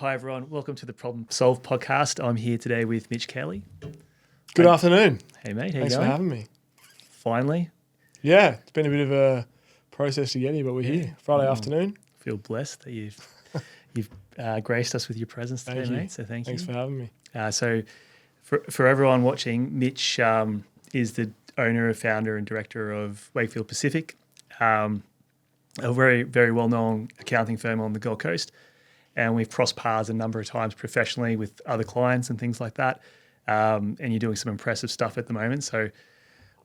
Hi, everyone. Welcome to the Problem Solve podcast. I'm here today with Mitch Calley. Good afternoon. Hey, mate. How Thanks you for going? having me. Finally. Yeah, it's been a bit of a process to get here, but we're here. Friday afternoon. Feel blessed that you've graced us with your presence today, Thank you. mate. So thanks Thanks for having me. So for everyone watching, Mitch is the owner, founder, and director of Wakefield Pacific, a very, very well-known accounting firm on the Gold Coast. And we've crossed paths a number of times professionally with other clients and things like that. And you're doing some impressive stuff at the moment. So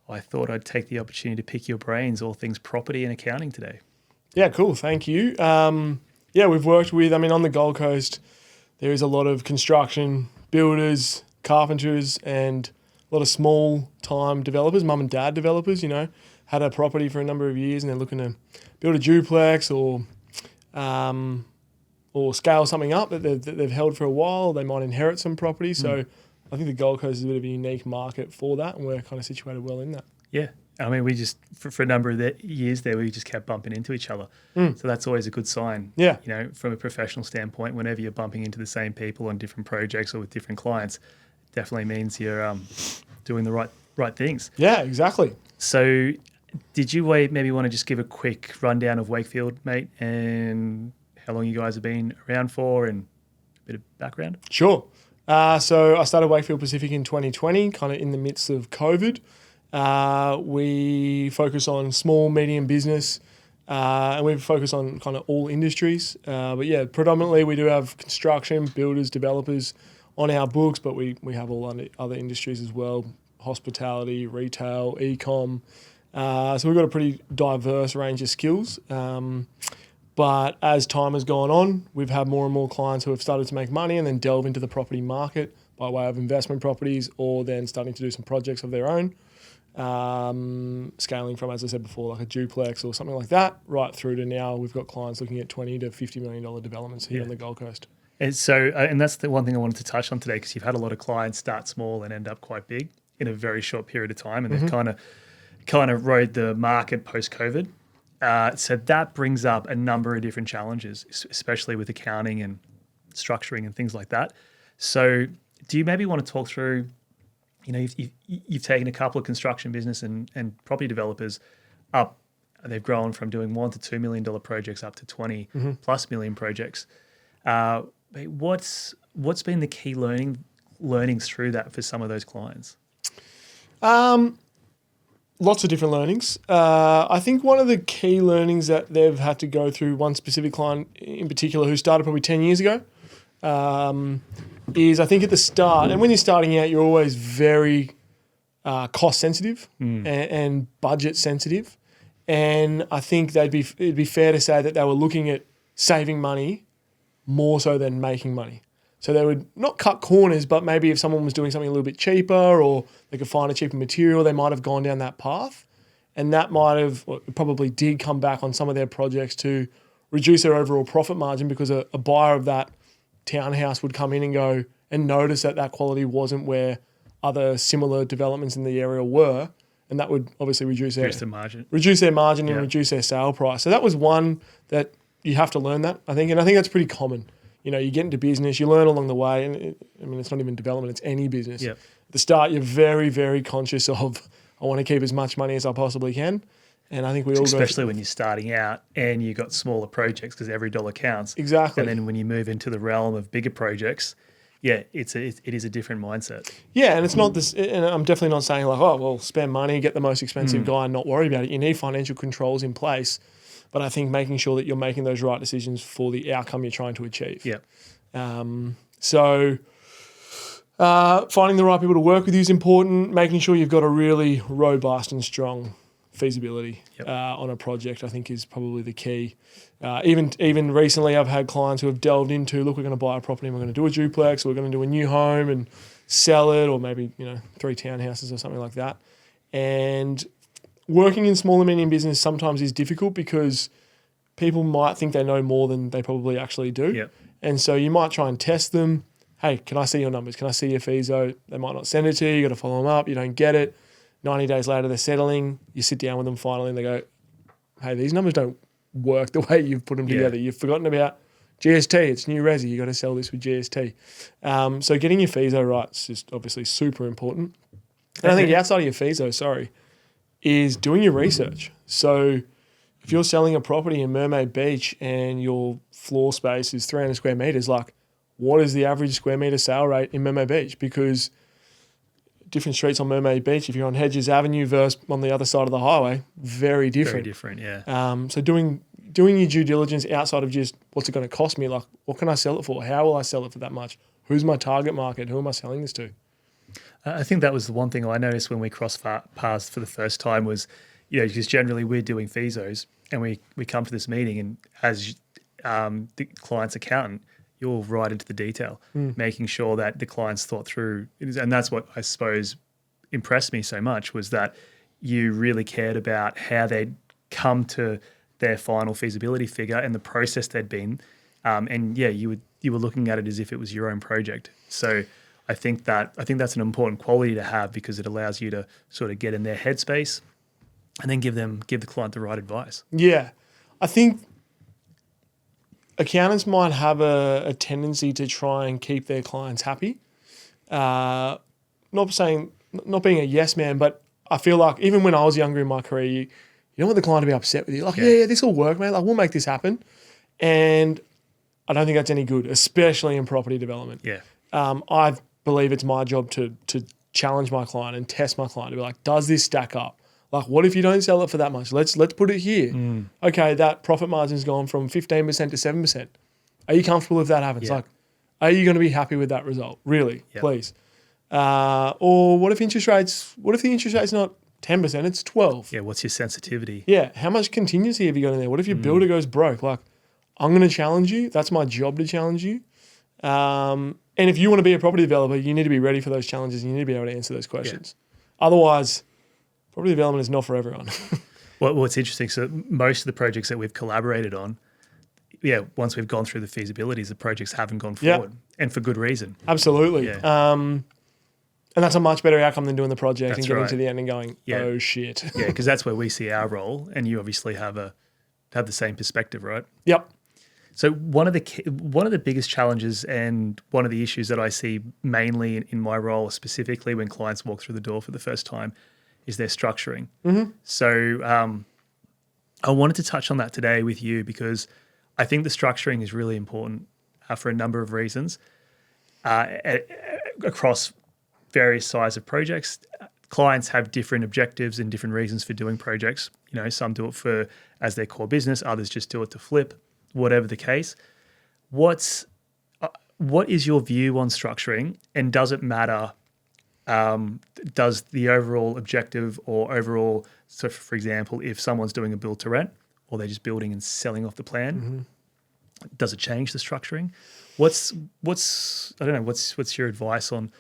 I thought I'd take the opportunity to pick your brains, all things property and accounting today. Yeah, cool. Thank you. We've worked with, on the Gold Coast, there is a lot of construction, builders, carpenters, and a lot of small-time developers, mum and dad developers, had a property for a number of years and they're looking to build a duplex or scale something up that they've held for a while. They might inherit some property. So I think the Gold Coast is a bit of a unique market for that, and we're kind of situated well in that. Yeah. We just, for a number of years there, we just kept bumping into each other. So that's always a good sign. Yeah. From a professional standpoint, whenever you're bumping into the same people on different projects or with different clients, it definitely means you're doing the right things. Yeah, exactly. So did you maybe want to just give a quick rundown of Wakefield, mate, and how long you guys have been around for and a bit of background? Sure. So I started Wakefield Pacific in 2020, kind of in the midst of COVID. We focus on small, medium business, and we focus on kind of all industries. Predominantly we do have construction, builders, developers on our books, but we have all other industries as well, hospitality, retail, e-com. So we've got a pretty diverse range of skills. But as time has gone on, we've had more and more clients who have started to make money and then delve into the property market by way of investment properties, or then starting to do some projects of their own, scaling from, as I said before, like a duplex or something like that, right through to now we've got clients looking at $20 to $50 million developments here on the Gold Coast. And so, and that's the one thing I wanted to touch on today, because you've had a lot of clients start small and end up quite big in a very short period of time, and they've kind of rode the market post-COVID. So that brings up a number of different challenges, especially with accounting and structuring and things like that. So do you maybe want to talk through, you've taken a couple of construction business and property developers up, they've grown from doing $1 to $2 million projects up to 20 plus million projects. What's been the key learnings through that for some of those clients? Lots of different learnings. I think one of the key learnings that they've had to go through, one specific client in particular who started probably 10 years ago, is I think at the start, and when you're starting out, you're always very cost sensitive and budget sensitive. And I think it'd be fair to say that they were looking at saving money more so than making money. So they would not cut corners, but maybe if someone was doing something a little bit cheaper or they could find a cheaper material, they might have gone down that path. And that probably did come back on some of their projects to reduce their overall profit margin, because a buyer of that townhouse would come in and go and notice that quality wasn't where other similar developments in the area were. And that would obviously reduce their margin and reduce their sale price. So that was one that you have to learn that, I think. And I think that's pretty common. You get into business, you learn along the way, and it's not even development, it's any business. Yep. At the start, you're very, very conscious of, I want to keep as much money as I possibly can. And I think especially when you're starting out and you've got smaller projects, because every dollar counts. Exactly. And then when you move into the realm of bigger projects, it is a different mindset. Yeah, and it's not this, and I'm definitely not saying like, spend money, get the most expensive guy and not worry about it. You need financial controls in place. But I think making sure that you're making those right decisions for the outcome you're trying to achieve. Yeah. So finding the right people to work with you is important. Making sure you've got a really robust and strong feasibility on a project, I think, is probably the key. Even recently, I've had clients who have delved into, look, we're going to buy a property and we're going to do a duplex, or we're going to do a new home and sell it, or maybe 3 townhouses or something like that. And working in small and medium business sometimes is difficult because people might think they know more than they probably actually do. Yep. And so you might try and test them. Hey, can I see your numbers? Can I see your FISO? They might not send it to you. You got to follow them up. You don't get it. 90 days later, they're settling. You sit down with them finally and they go, hey, these numbers don't work the way you've put them together. You've forgotten about GST, it's new resi. You got to sell this with GST. So getting your FISO right is just obviously super important. And I think outside of your FISO, is doing your research. So if you're selling a property in Mermaid Beach and your floor space is 300 square meters, like what is the average square meter sale rate in Mermaid Beach? Because different streets on Mermaid Beach, if you're on Hedges Avenue versus on the other side of the highway, very different. Very different, yeah. So doing your due diligence outside of just what's it going to cost me, like what can I sell it for? How will I sell it for that much? Who's my target market? Who am I selling this to? I think that was the one thing I noticed when we crossed paths for the first time was, because generally we're doing FISOs and we come to this meeting and as the client's accountant, you're right into the detail, making sure that the client's thought through. And that's what I suppose impressed me so much was that you really cared about how they'd come to their final feasibility figure and the process they'd been. You were looking at it as if it was your own project. So I think that's an important quality to have because it allows you to sort of get in their headspace and then give the client the right advice. Yeah. I think accountants might have a tendency to try and keep their clients happy. Not being a yes man, but I feel like even when I was younger in my career, you don't want the client to be upset with you. Like, yeah, this will work, mate. Like, we'll make this happen. And I don't think that's any good, especially in property development. Yeah. I believe it's my job to challenge my client and test my client to be like, does this stack up? Like, what if you don't sell it for that much? Let's put it here. Okay, that profit margin's gone from 15% to 7%. Are you comfortable if that happens? Yeah. Like, are you going to be happy with that result? Really? Yep. Please. Or what if the interest rate's not 10%, it's 12%? Yeah, what's your sensitivity? Yeah, how much contingency have you got in there? What if your builder goes broke? Like, I'm going to challenge you. That's my job to challenge you. And if you want to be a property developer, you need to be ready for those challenges. You need to be able to answer those questions. Yeah. Otherwise, property development is not for everyone. Well, it's interesting. So most of the projects that we've collaborated on, once we've gone through the feasibilities, the projects haven't gone forward, and for good reason. Absolutely. Yeah. And that's a much better outcome than doing the project That's and getting right. to the end and going, oh shit. Yeah, because that's where we see our role, and you obviously have the same perspective, right? Yep. So one of the biggest challenges and one of the issues that I see mainly in my role, specifically when clients walk through the door for the first time, is their structuring. Mm-hmm. So I wanted to touch on that today with you because I think the structuring is really important for a number of reasons across various size of projects. Clients have different objectives and different reasons for doing projects. Some do it as their core business, others just do it to flip. Whatever the case, what is your view on structuring, and does it matter? Does the overall objective or overall, so for example, if someone's doing a build to rent or they're just building and selling off the plan, does it change the structuring? What's your advice on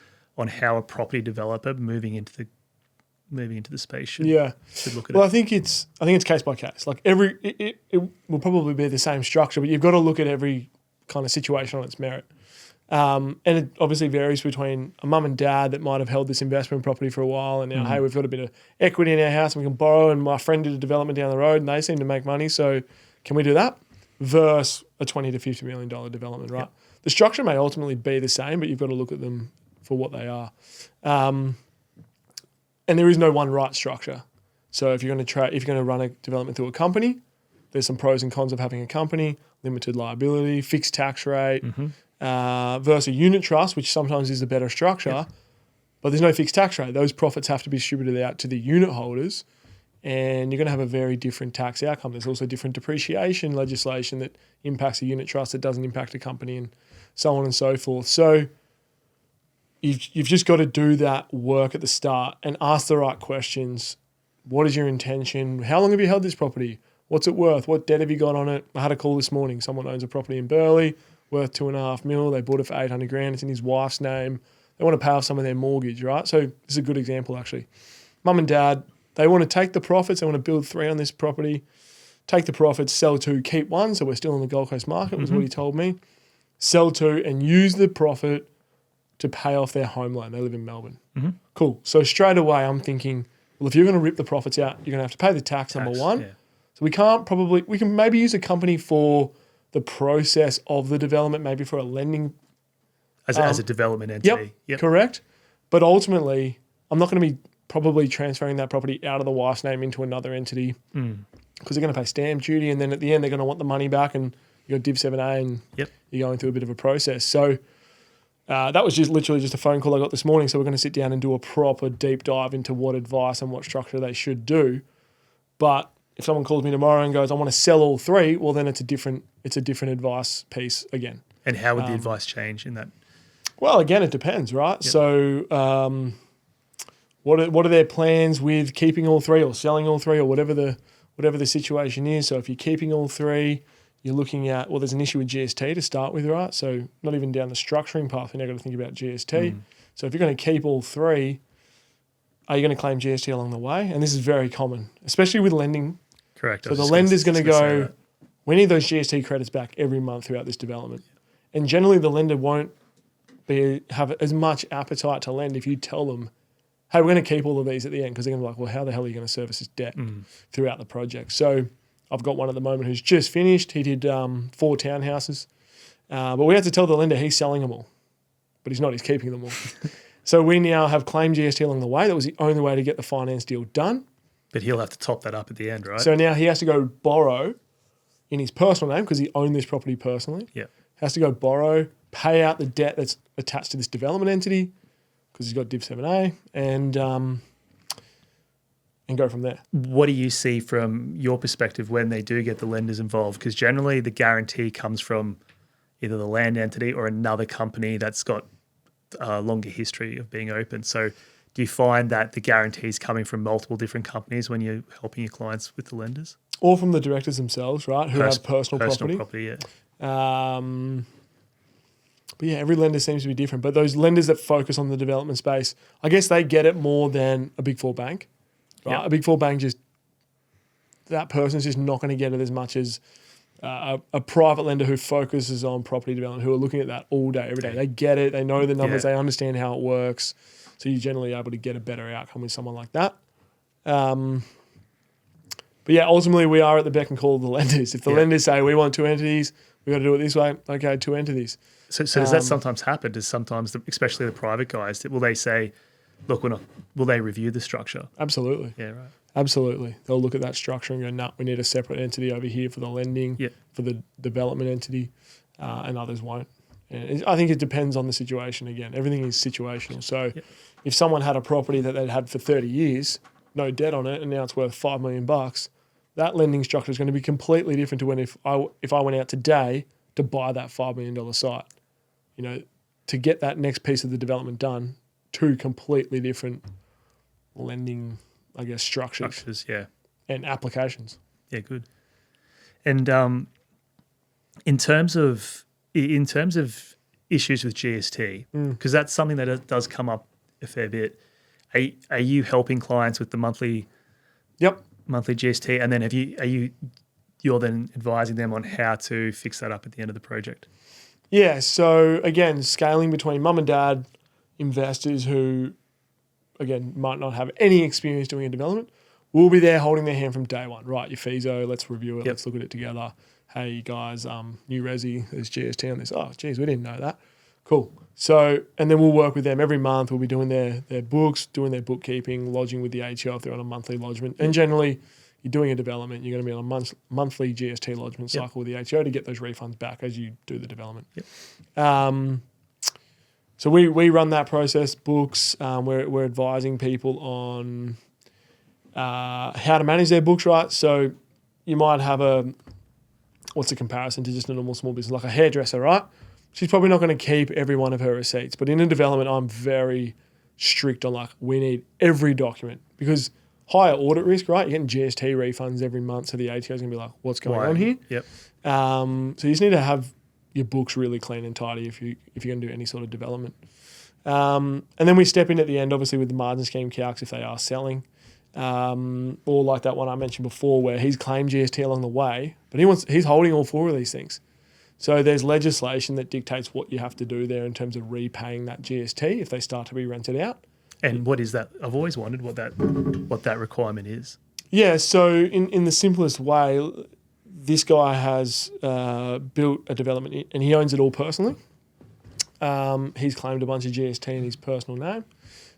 how a property developer moving into the space should look at it? I think it's case by case. Like it will probably be the same structure, but you've got to look at every kind of situation on its merit. And it obviously varies between a mum and dad that might have held this investment property for a while and now, hey, we've got a bit of equity in our house and we can borrow, and my friend did a development down the road and they seem to make money, so can we do that? Versus a $20 to $50 million development, right? Yep. The structure may ultimately be the same, but you've got to look at them for what they are. And there is no one right structure. So if you're going to run a development through a company, there's some pros and cons of having a company: limited liability, fixed tax rate, versus a unit trust, which sometimes is a better structure, but there's no fixed tax rate. Those profits have to be distributed out to the unit holders, and you're going to have a very different tax outcome. There's also different depreciation legislation that impacts a unit trust that doesn't impact a company, and so on and so forth. So You've just got to do that work at the start and ask the right questions. What is your intention? How long have you held this property? What's it worth? What debt have you got on it? I had a call this morning. Someone owns a property in Burleigh worth $2.5 million. They bought it for $800,000. It's in his wife's name. They want to pay off some of their mortgage, right? So this is a good example, actually. Mum and dad, they want to take the profits. They want to build 3 on this property, take the profits, sell 2, keep 1. So we're still in the Gold Coast market, was what he told me. Sell 2 and use the profit to pay off their home loan. They live in Melbourne. Cool. So straight away I'm thinking, well, if you're going to rip the profits out, you're going to have to pay the tax. Number one. Yeah. So we can maybe use a company for the process of the development, maybe for a lending. As a development entity. Yep, correct. But ultimately, I'm not going to be probably transferring that property out of the wife's name into another entity because they're going to pay stamp duty, and then at the end they're going to want the money back, and you got Div 7A, and you're going through a bit of a process. So that was just literally just a phone call I got this morning. So we're going to sit down and do a proper deep dive into what advice and what structure they should do. But if someone calls me tomorrow and goes, I want to sell all three, well, then it's a different advice piece again. And how would the advice change in that? Well, again, it depends, right? Yep. So what are their plans with keeping all three or selling all three or whatever the situation is? So if you're keeping all three, you're looking at, well, there's an issue with GST to start with, right? So not even down the structuring path, you're now got to think about GST. So if you're going to keep all three, are you going to claim GST along the way? And this is very common, especially with lending. Correct. So the lender's going to go, we need those GST credits back every month throughout this development. And generally the lender won't have as much appetite to lend if you tell them, hey, we're going to keep all of these at the end, because they're going to be like, well, how the hell are you going to service this debt throughout the project? So I've got one at the moment who's just finished. He did 4 townhouses. But we had to tell the lender he's selling them all. But he's not, he's keeping them all. So we now have claimed GST along the way. That was the only way to get the finance deal done. But he'll have to top that up at the end, right? So now he has to go borrow in his personal name because he owned this property personally. Yeah. Has to go borrow, pay out the debt that's attached to this development entity because he's got Div 7A and go from there. What do you see from your perspective when they do get the lenders involved? Because generally the guarantee comes from either the land entity or another company that's got a longer history of being open. So do you find that the guarantee is coming from multiple different companies when you're helping your clients with the lenders? Or from the directors themselves, right, who have personal property. Yeah. But yeah, every lender seems to be different. But those lenders that focus on the development space, I guess they get it more than a Big Four bank. Right? Yep. A Big Four bank that person's just not going to get it as much as a private lender who focuses on property development, who are looking at that all day, every day. They get it. They know the numbers. They understand how it works. So you're generally able to get a better outcome with someone like that. But yeah, ultimately we are at the beck and call of the lenders. If the lenders say we want 2 entities, we got to do it this way. Okay, 2 entities. So does that sometimes happen? Does sometimes, especially the private guys, will they say, look, will they review the structure? Absolutely. Yeah, right. Absolutely. They'll look at that structure and go, no, we need a separate entity over here for the lending, for the development entity, and others won't. And I think it depends on the situation again. Everything is situational. So if someone had a property that they'd had for 30 years, no debt on it, and now it's worth $5 million, that lending structure is going to be completely different to when if I went out today to buy that $5 million site. You know, to get that next piece of the development done, 2 completely different lending, I guess, structures, and applications. Yeah, good. And in terms of issues with GST, because that's something that does come up a fair bit. Are you helping clients with the monthly GST, and then you're then advising them on how to fix that up at the end of the project? Yeah. So again, scaling between mum and dad investors who, again, might not have any experience doing a development, we'll be there holding their hand from day one. Right, your FISO, let's review it, let's look at it together. Hey guys, new resi, there's GST on this. Oh, geez, we didn't know that. Cool. So, and then we'll work with them every month. We'll be doing their books, doing their bookkeeping, lodging with the ATO if they're on a monthly lodgement. And generally, you're doing a development, you're going to be on a monthly GST lodgement cycle with the ATO to get those refunds back as you do the development. So we run that process, books. We're advising people on how to manage their books, right? So you might have what's a comparison to just a normal small business, like a hairdresser, right? She's probably not going to keep every one of her receipts. But in a development, I'm very strict on we need every document because higher audit risk, right? You're getting GST refunds every month. So the ATO is going to be like, what's going on here? Yep. So you just need to have your books really clean and tidy if you're going to do any sort of development. And then we step in at the end, obviously, with the margin scheme calcs if they are selling. Or like that one I mentioned before where he's claimed GST along the way, but he's holding all 4 of these things. So there's legislation that dictates what you have to do there in terms of repaying that GST if they start to be rented out. And what is that? I've always wondered what that requirement is. Yeah, so in the simplest way, this guy has built a development and he owns it all personally. He's claimed a bunch of GST in his personal name.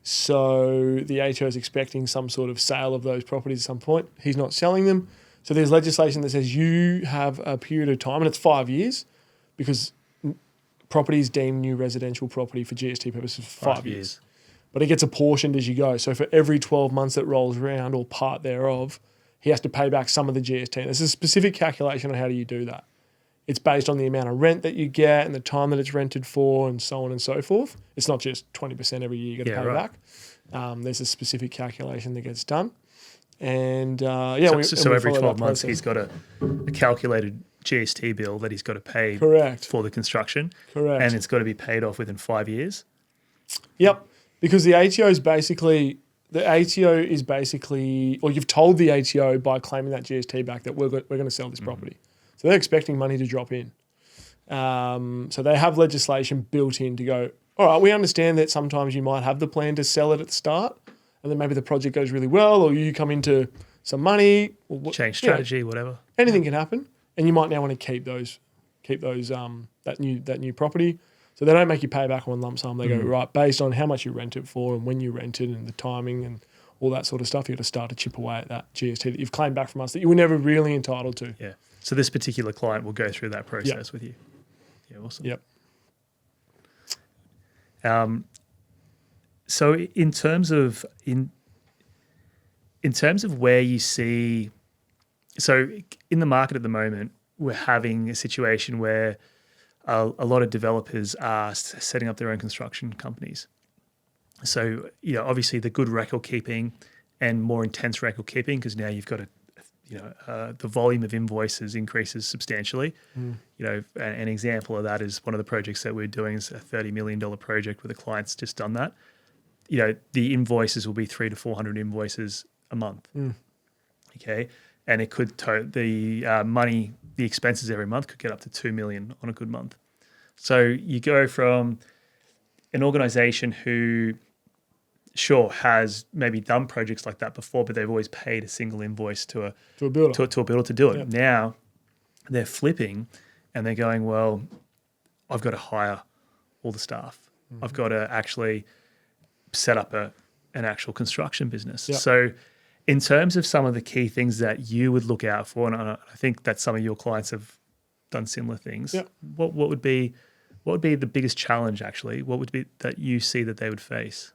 So the ATO is expecting some sort of sale of those properties at some point. He's not selling them. So there's legislation that says you have a period of time, and it's 5 years, because property is deemed new residential property for GST purposes for 5 years. But it gets apportioned as you go. So for every 12 months that rolls around, or part thereof, he has to pay back some of the GST. There's a specific calculation on how do you do that. It's based on the amount of rent that you get and the time that it's rented for and so on and so forth. It's not just 20% every year you got to pay back. There's a specific calculation that gets done. And so every 12 months he's got a calculated GST bill that he's got to pay for the construction. Correct. And it's got to be paid off within 5 years. Yep. Because the ATO is basically, or you've told the ATO by claiming that GST back that we're going to sell this property. So they're expecting money to drop in. So they have legislation built in to go, all right, we understand that sometimes you might have the plan to sell it at the start, and then maybe the project goes really well, or you come into some money, or change strategy, whatever. Anything can happen, and you might now want to keep that new property. So they don't make you pay back one lump sum. They go, right, based on how much you rent it for and when you rent it and the timing and all that sort of stuff, you got to start to chip away at that GST that you've claimed back from us that you were never really entitled to. Yeah. So this particular client will go through that process with you. Yeah, awesome. Yep. So in terms of where you see, so in the market at the moment, we're having a situation where a lot of developers are setting up their own construction companies. So, obviously the good record keeping and more intense record keeping, because now you've got the volume of invoices increases substantially. An example of that is one of the projects that we're doing is a $30 million project where the client's just done that. The invoices will be 300 to 400 invoices a month. Okay. And it could, the expenses every month could get up to 2 million on a good month. So you go from an organization who has maybe done projects like that before, but they've always paid a single invoice to a builder to do it. Yep. Now they're flipping and they're going, well, I've got to hire all the staff. I've got to actually set up an actual construction business. Yep. So in terms of some of the key things that you would look out for, and I think that some of your clients have done similar things, what would be the biggest challenge actually? What would be that you see that they would face?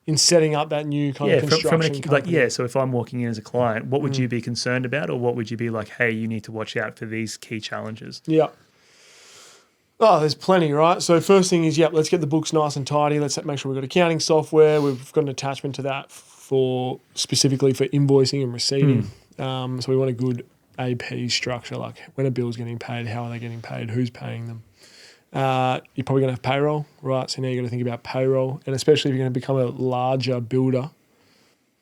In setting up that new kind of construction company. So if I'm walking in as a client, what would you be concerned about, or what would you be like, hey, you need to watch out for these key challenges? Yeah. Oh, there's plenty, right? So first thing is, let's get the books nice and tidy. Let's make sure we've got accounting software. We've got an attachment to that specifically for invoicing and receiving. So we want a good AP structure, like when a bill's getting paid, how are they getting paid, who's paying them. You're probably going to have payroll, right? So now you've got to think about payroll, and especially if you're going to become a larger builder,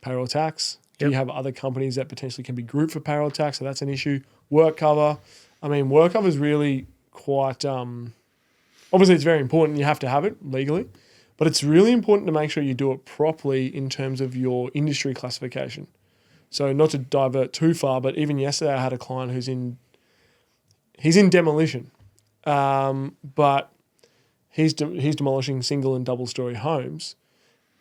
payroll tax. Do you have other companies that potentially can be grouped for payroll tax? So that's an issue. Work cover. I mean, work cover is really quite, obviously it's very important. You have to have it legally, but it's really important to make sure you do it properly in terms of your industry classification. So not to divert too far, but even yesterday I had a client he's in demolition. But he's demolishing single and double story homes.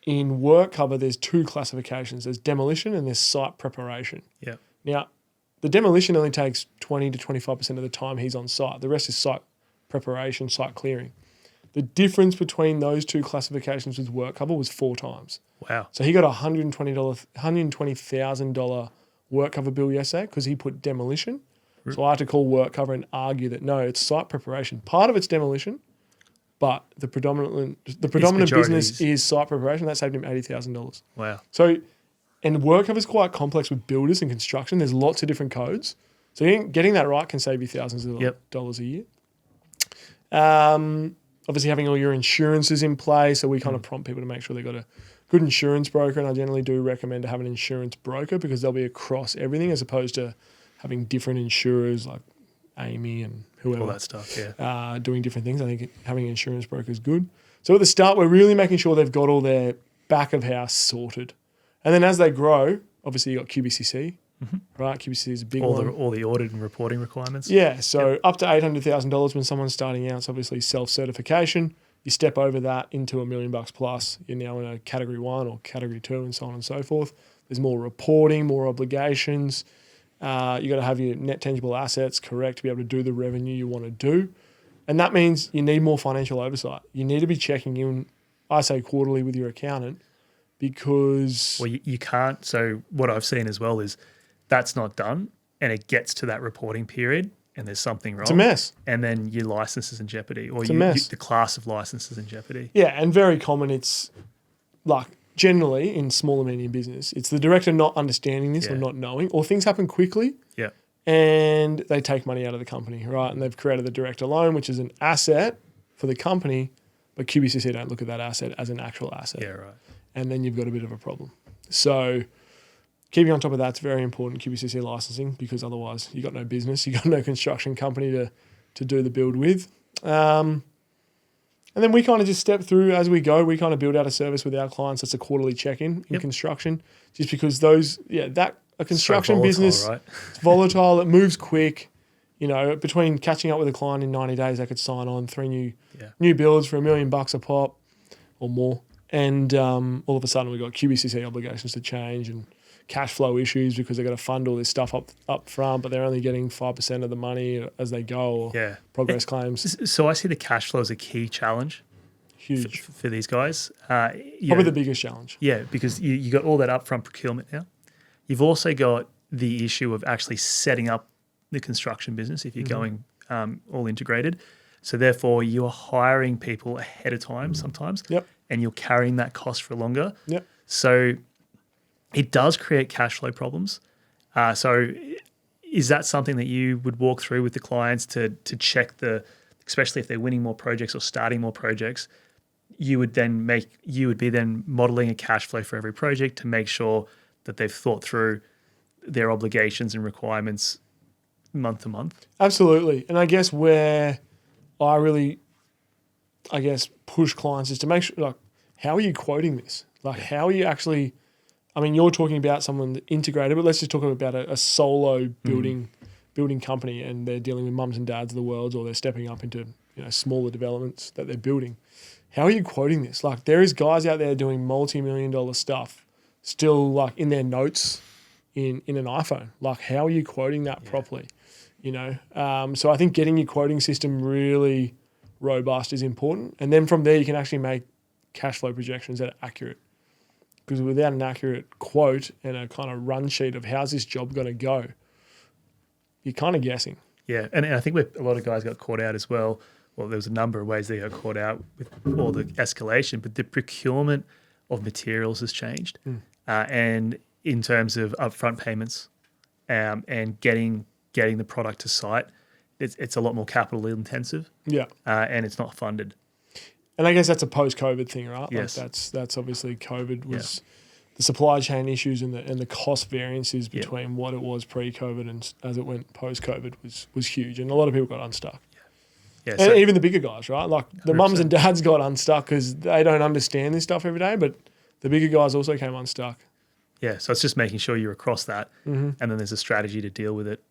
In work cover, there's two classifications. There's demolition and there's site preparation. Yeah. Now, the demolition only takes 20 to 25% of the time he's on site. The rest is site preparation, site clearing. The difference between those two classifications with work cover was 4 times. Wow. So he got a $120,000 work cover bill yesterday because he put demolition. So I had to call work cover and argue that no, it's site preparation. Part of it's demolition, but the predominant business is site preparation. That saved him $80,000. Wow. So, and work cover is quite complex with builders and construction. There's lots of different codes. So getting that right can save you thousands of dollars a year. Obviously having all your insurances in place. So we kind of prompt people to make sure they've got a good insurance broker. And I generally do recommend to have an insurance broker because they'll be across everything as opposed to having different insurers like Amy and whoever. All that stuff, doing different things. I think having an insurance broker is good. So at the start, we're really making sure they've got all their back of house sorted. And then as they grow, obviously you've got QBCC, right? QBC is a big all one. all the audit and reporting requirements. Yeah, so up to $800,000 when someone's starting out, it's obviously self-certification. You step over that into $1 million plus, you're now in a category 1 or category 2 and so on and so forth. There's more reporting, more obligations. You got to have your net tangible assets correct to be able to do the revenue you want to do. And that means you need more financial oversight. You need to be checking in, I say quarterly with your accountant, because... Well, you can't. So what I've seen as well is that's not done, and it gets to that reporting period and there's something wrong. It's a mess. And then your license is in jeopardy, or the class of license is in jeopardy. Yeah, and very common. It's like generally in small and medium business, it's the director not understanding this or not knowing, or things happen quickly. Yeah. And they take money out of the company, right? And they've created the director loan, which is an asset for the company, but QBCC don't look at that asset as an actual asset. Yeah, right. And then you've got a bit of a problem. So keeping on top of that's very important, QBCC licensing, because otherwise you got no business, you got no construction company to do the build with. And then we kind of just step through as we go. We kind of build out a service with our clients. That's a quarterly check-in in construction, just because a construction business, right? It's volatile. It moves quick. You know, between catching up with a client in 90 days, they could sign on 3 new builds for $1 million a pop or more. And all of a sudden we've got QBCC obligations to change and cash flow issues because they've got to fund all this stuff up front, but they're only getting 5% of the money as they go, or progress claims. So I see the cash flow as a key challenge. Huge. For these guys. Probably the biggest challenge. Yeah, because you got all that upfront procurement now. You've also got the issue of actually setting up the construction business if you're going all integrated. So therefore, you're hiring people ahead of time sometimes, and you're carrying that cost for longer. Yep. So it does create cash flow problems. So is that something that you would walk through with the clients to check especially if they're winning more projects or starting more projects, you would be then modeling a cash flow for every project to make sure that they've thought through their obligations and requirements month to month? Absolutely. And I guess where I really, push clients is to make sure, like, how are you quoting this? Like, how are you actually, I mean, you're talking about someone integrated, but let's just talk about a solo building company, and they're dealing with mums and dads of the world, or they're stepping up into, smaller developments that they're building. How are you quoting this? Like, there is guys out there doing multi-million-dollar stuff still, like, in their notes in an iPhone. Like, how are you quoting that properly? So I think getting your quoting system really robust is important. And then from there, you can actually make cash flow projections that are accurate. Because without an accurate quote and a kind of run sheet of how's this job going to go, you're kind of guessing. Yeah, and I think a lot of guys got caught out as well. Well, there was a number of ways they got caught out with all the escalation, but the procurement of materials has changed. And in terms of upfront payments and getting the product to site, it's a lot more capital intensive. Yeah. And it's not funded. And I guess that's a post-COVID thing, right? Yes. Like that's obviously COVID was the supply chain issues and the cost variances between what it was pre-COVID and as it went post-COVID was huge. And a lot of people got unstuck. Yeah, and even the bigger guys, right? Like the 100%. Mums and dads got unstuck because they don't understand this stuff every day, but the bigger guys also came unstuck. Yeah, so it's just making sure you're across that, and then there's a strategy to deal with it.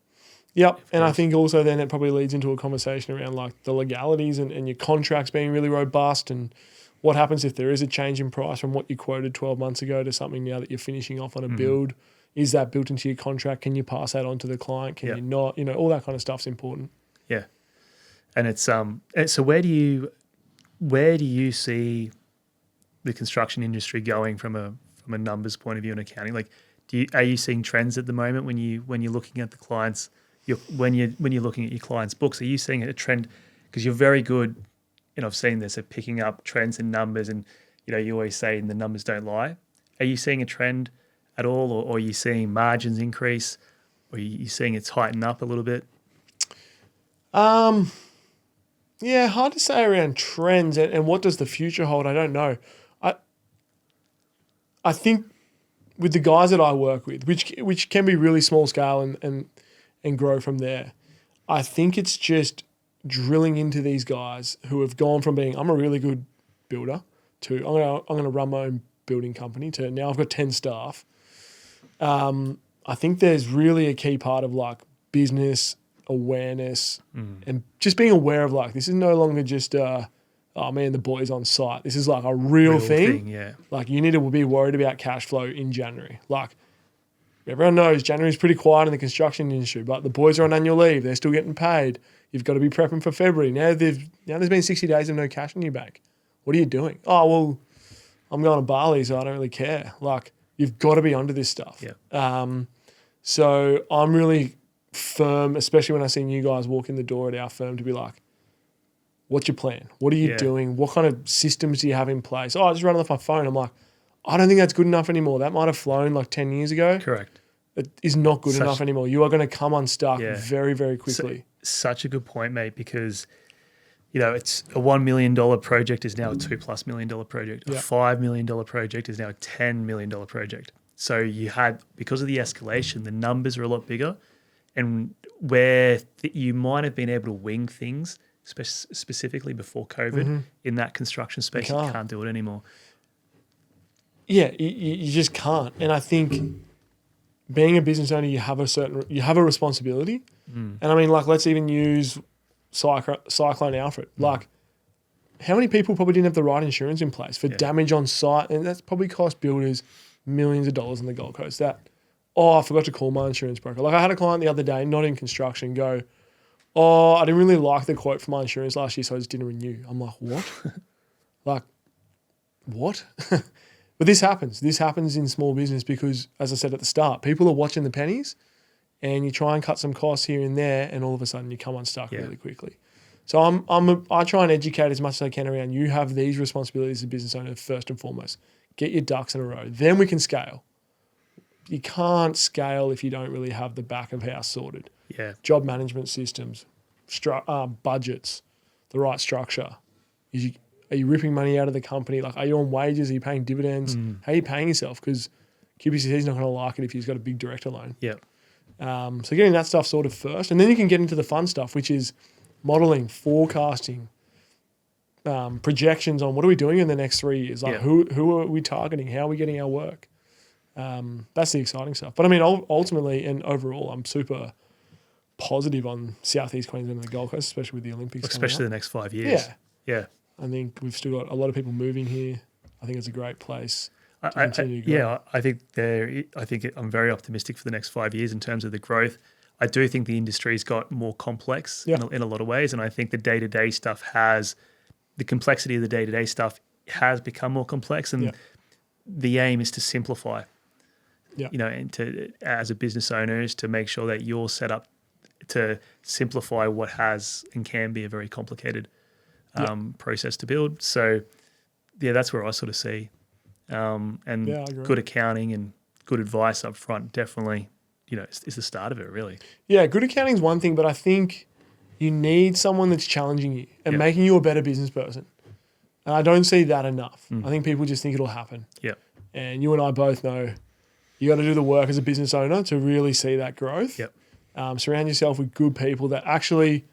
Yep, and I think also then it probably leads into a conversation around like the legalities and your contracts being really robust, and what happens if there is a change in price from what you quoted 12 months ago to something now that you're finishing off on a build. Is that built into your contract? Can you pass that on to the client? Can you not? All that kind of stuff's important. Yeah, and it's so where do you see the construction industry going from a numbers point of view and accounting? Like, are you seeing trends at the moment when you're looking at the clients? When you're looking at your clients' books, are you seeing a trend? Because you're very good, and I've seen this, at picking up trends in numbers, and you always say the numbers don't lie. Are you seeing a trend at all, or are you seeing margins increase, or are you seeing it tighten up a little bit? Yeah, hard to say around trends and what does the future hold. I don't know. I think with the guys that I work with, which can be really small scale and grow from there, I think it's just drilling into these guys who have gone from being, I'm a really good builder, to I'm gonna run my own building company, to now I've got 10 staff. And I think there's really a key part of like business awareness and just being aware of like this is no longer just oh man, the boys on site. This is like a real thing. Yeah. Like you need to be worried about cash flow in January. Like everyone knows January is pretty quiet in the construction industry, but the boys are on annual leave. They're still getting paid. You've got to be prepping for February. Now there's been 60 days of no cash in your bank. What are you doing? Oh, well, I'm going to Bali, so I don't really care. Like you've got to be onto this stuff. Yeah. So I'm really firm, especially when I see you guys walk in the door at our firm, to be like, what's your plan? What are you doing? What kind of systems do you have in place? Oh, I just run it off my phone. I'm like, I don't think that's good enough anymore. That might have flown like 10 years ago. Correct. It is not good enough anymore. You are going to come unstuck very, very quickly. Such a good point, mate, because it's a $1 million project is now a $2+ million project. A $5 million project is now a $10 million project. So you had, because of the escalation, the numbers are a lot bigger, and where you might have been able to wing things, specifically before COVID, in that construction space, you can't do it anymore. Yeah, you just can't. And I think being a business owner, you have a responsibility. And I mean, like, let's even use Cyclone Alfred. Like, how many people probably didn't have the right insurance in place for damage on site? And that's probably cost builders millions of dollars on the Gold Coast. I forgot to call my insurance broker. Like, I had a client the other day, not in construction, go, I didn't really like the quote for my insurance last year, so I just didn't renew. I'm like, what? Like, what? But this happens. This happens in small business because, as I said at the start, people are watching the pennies, and you try and cut some costs here and there, and all of a sudden you come unstuck really quickly. So I try and educate as much as I can around you have these responsibilities as a business owner first and foremost. Get your ducks in a row. Then we can scale. You can't scale if you don't really have the back of house sorted. Yeah. Job management systems, budgets, the right structure. Are you ripping money out of the company? Like, are you on wages? Are you paying dividends? How are you paying yourself? Because QBCC is not going to like it if you've got a big director loan. Yeah. So getting that stuff sorted first, and then you can get into the fun stuff, which is modeling, forecasting, projections on what are we doing in the next 3 years? Like who are we targeting? How are we getting our work? That's the exciting stuff. But I mean, ultimately and overall, I'm super positive on Southeast Queensland and the Gold Coast, especially with the Olympics. Especially the next 5 years. Yeah. I think we've still got a lot of people moving here. I think it's a great place to continue to grow. I think I'm very optimistic for the next 5 years in terms of the growth. I do think the industry's got more complex in a lot of ways, and I think the day-to-day stuff the complexity of the day-to-day stuff has become more complex, and the aim is to simplify. And as a business owner, is to make sure that you're set up to simplify what has and can be a very complicated process to build. So, that's where I sort of see. And good accounting and good advice up front definitely, is the start of it, really. Yeah, good accounting is one thing, but I think you need someone that's challenging you and making you a better business person. And I don't see that enough. I think people just think it'll happen. Yeah. And you and I both know you got to do the work as a business owner to really see that growth. Yep. Surround yourself with good people that actually,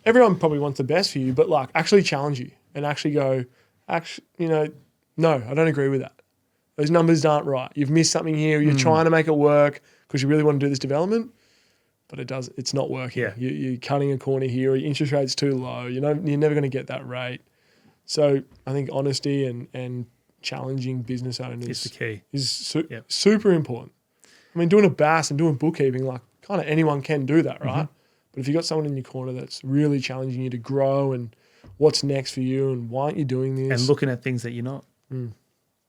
everyone probably wants the best for you, but like actually challenge you and actually go, no, I don't agree with that. Those numbers aren't right. You've missed something here. You're trying to make it work because you really want to do this development, but it's not working. Yeah. You're cutting a corner here. Your interest rate's too low. You're never going to get that rate. So I think honesty and challenging business owners is the key. Is super important. I mean, doing a BAS and doing bookkeeping, like kind of anyone can do that, right? But if you've got someone in your corner that's really challenging you to grow and what's next for you and why aren't you doing this? And looking at things that you're not.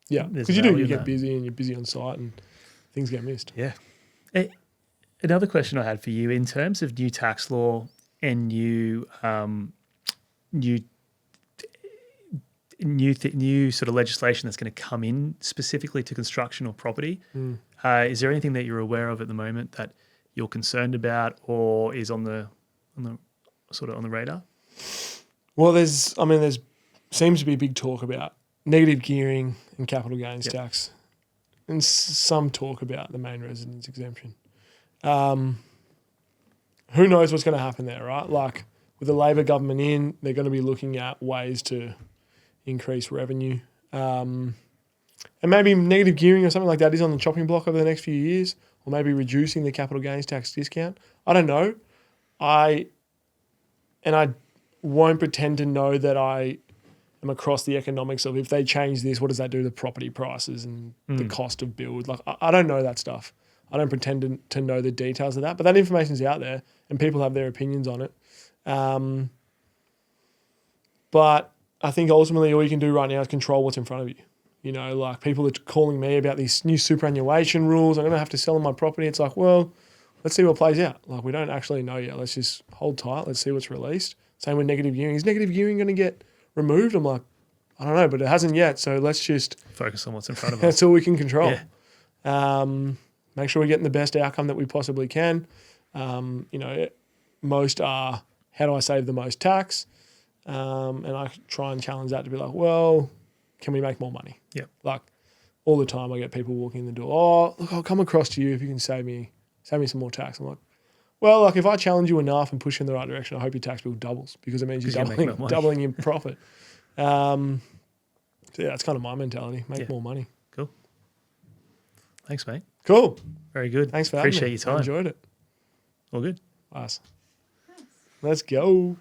Yeah, because you get busy and you're busy on site and things get missed. Yeah. Another question I had for you, in terms of new tax law and new sort of legislation that's going to come in specifically to construction or property, is there anything that you're aware of at the moment that you're concerned about or is on the radar? Well, there's seems to be big talk about negative gearing and capital gains tax, and some talk about the main residence exemption. Who knows what's going to happen there, right? Like with the Labor government in, they're going to be looking at ways to increase revenue. And maybe negative gearing or something like that is on the chopping block over the next few years, or maybe reducing the capital gains tax discount. I don't know. I won't pretend to know that I am across the economics of if they change this, what does that do to property prices and the cost of build? Like, I don't know that stuff. I don't pretend to know the details of that, but that information's out there and people have their opinions on it. But I think ultimately all you can do right now is control what's in front of you. You know, like people are calling me about these new superannuation rules. I'm going to have to sell my property. It's like, well, let's see what plays out. Like, we don't actually know yet. Let's just hold tight. Let's see what's released. Same with negative viewing. Is negative viewing going to get removed? I'm like, I don't know, but it hasn't yet. So let's just focus on what's in front of us. That's all we can control. Yeah. Make sure we're getting the best outcome that we possibly can. Most are, how do I save the most tax? And I try and challenge that to be like, well, can we make more money? Yeah. Like all the time I get people walking in the door, oh, look, I'll come across to you if you can save me some more tax. I'm like, well, like if I challenge you enough and push you in the right direction, I hope your tax bill doubles because it means you're doubling your profit. So yeah, that's kind of my mentality. Make more money. Cool. Thanks, mate. Cool. Very good. Thanks for having me. Appreciate your time. I enjoyed it. All good. Nice. Let's go.